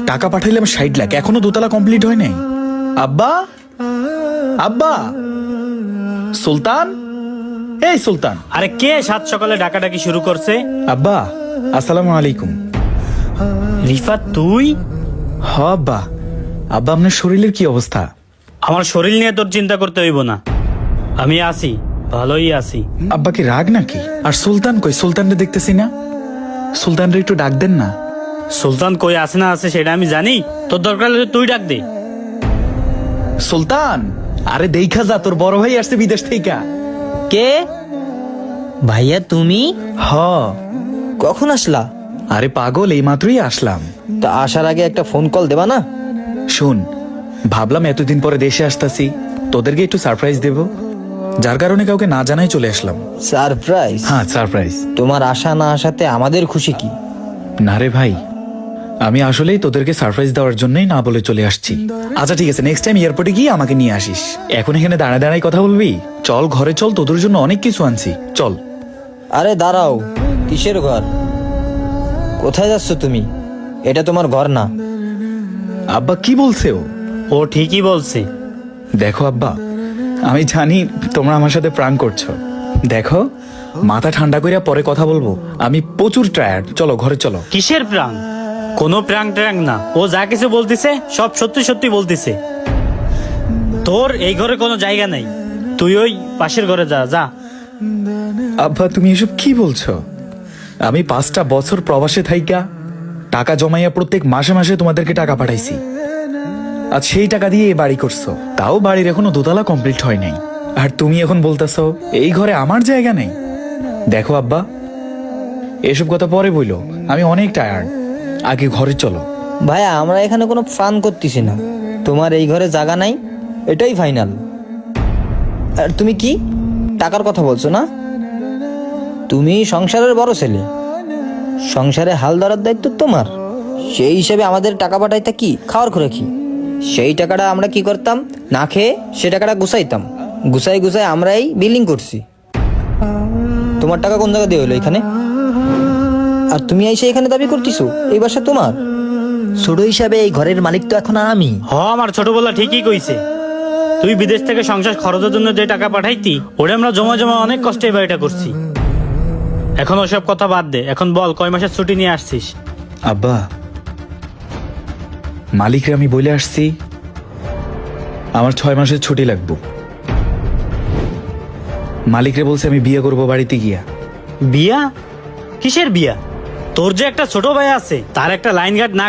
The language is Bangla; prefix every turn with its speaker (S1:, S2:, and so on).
S1: টাকা পাঠাইলাম 60 লাখ, এখনো দোতলা কমপ্লিট হয় নাই। আব্বা, আব্বা, সুলতান, এই সুলতান।
S2: আরে কে সাত সকালে ডাকাডাকি শুরু করছে?
S1: আব্বা, আসসালামু আলাইকুম।
S2: রিফাত তুই?
S1: হ আব্বা। আব্বা, আপনার শরীরের কি অবস্থা?
S2: আমার শরীর নিয়ে তোর চিন্তা করতে হইব না, আমি আছি, ভালোই আছি।
S1: আব্বা কি রাগ নাকি? আর সুলতান কই? সুলতানরে দেখতেছি না। সুলতানরে একটু ডাক দেন না।
S2: সুলতান কই আছে না আছে সেটা আমি জানি, তোর দরকার হলে তুই ডাক দে।
S1: সুলতান, আরে দেখা যা, তোর বড় ভাই আসছে বিদেশ থেকে।
S3: কে? ভাইয়া তুমি
S1: হ।
S3: কখন আসলা?
S1: আরে পাগল, এই মাত্রই আসলাম।
S3: তা আসার আগে একটা ফোন কল দেবা না?
S1: শুন, ভাবলাম এতদিন পরে দেশে আসতাছি, তোদেরকে একটু সারপ্রাইজ দেব, যার কারণে কাউকে না জানাই চলে আসলাম।
S3: সারপ্রাইজ?
S1: হ্যাঁ, সারপ্রাইজ।
S3: তোমার আসা না আসাতে আমাদের খুশি কি?
S1: না রে ভাই, আমি আসলেই তোদেরকে সারপ্রাইজ দেওয়ার জন্যই না বলে চলে আসছি। আচ্ছা ঠিক আছে, নেক্সট টাইম এয়ারপোর্টে গিয়ে আমাকে নিয়ে আসিস। এখন এখানে দাঁড়ায় দাঁড়ায় কথা বলবি? চল ঘরে চল, তোদের জন্য অনেক কিছু আনছি, চল।
S3: আরে দাঁড়াও, কিসের ঘর? কোথায় যাচ্ছ তুমি? এটা তোমার ঘর না।
S1: আব্বা কি বলছে ও?
S2: ও ঠিকই বলছে।
S1: দেখো আব্বা, আমি জানি তোমরা আমার সাথে প্রাণ করছো। দেখো, মাথা ঠান্ডা কইরা পরে কথা বলবো, আমি প্রচুর টায়ার্ড। চলো ঘরে চলো।
S2: কিসের প্রাং? কোনো প্রাং ট্রাং না, ও যা কিছু বলতিছে সব সত্যি সত্যি বলতিছে। তোর এই ঘরে কোনো জায়গা নাই, তুই ওই পাশের ঘরে যা যা।
S1: আব্বা তুমি এসব কি বলছো? আমি 5টা বছর প্রবাসে থাইকা টাকা জমাইয়া প্রত্যেক মাসে মাসে তোমাদেরকে টাকা পাঠাইছি, আর সেই টাকা দিয়ে এই বাড়ি করছো, তাও বাড়ির এখনো দোতলা কমপ্লিট হয় নাই, আর তুমি এখন বলতেছো এই ঘরে আমার জায়গা নেই। দেখো আব্বা, এসব কথা পরে বইলো, আমি অনেক টায়ার্ড, আগে ঘরে চলো।
S3: ভাইয়া আমরা এখানে কোনো ফান করতেছি না, তোমার এই ঘরে জায়গা নাই এটাই ফাইনাল। আর তুমি কি টাকার কথা বলছো না? তুমি সংসারের বড় ছেলে, সংসারে হাল ধরার দায়িত্ব তোমার। সেই হিসেবে আমাদের টাকা পাঠাইতা কি খাওয়ার করে কি? সেই টাকাটা আমরা কি করতাম, না খেয়ে সে টাকাটা গুছাইতাম, গুছাই গুছাই আমরাই বিলিং করছি। তোমার টাকা কোন জায়গা দিয়ে হলো এখানে? আর তুমি এসে এখানে দাবি করতেছো এই বাসা তোমার? ছোট হিসাবে এই ঘরের মালিক তো এখন আমি।
S2: হ, আমার ছোটবেলা ঠিকই কইছে। তুই বিদেশ থেকে সংসার খরচের জন্য যে টাকা পাঠাইতি, ওটা আমরা জমা জমা অনেক কষ্টে এই বাড়িটা করছি। এখন ওসব কথা বাদ দে, এখন বল কয় মাসের ছুটি নিয়ে আসছিস?
S1: আব্বা, মালিকরে আমি বলে আসছি আমার 6 মাসের ছুটি লাগবে। মালিকরে বলছে আমি বিয়ে করবো বাড়িতে গিয়া।
S2: বিয়া? কিসের বিয়া? তোর যে একটা ছোট ভাই আছে, তার একটা লাইন গার্ড না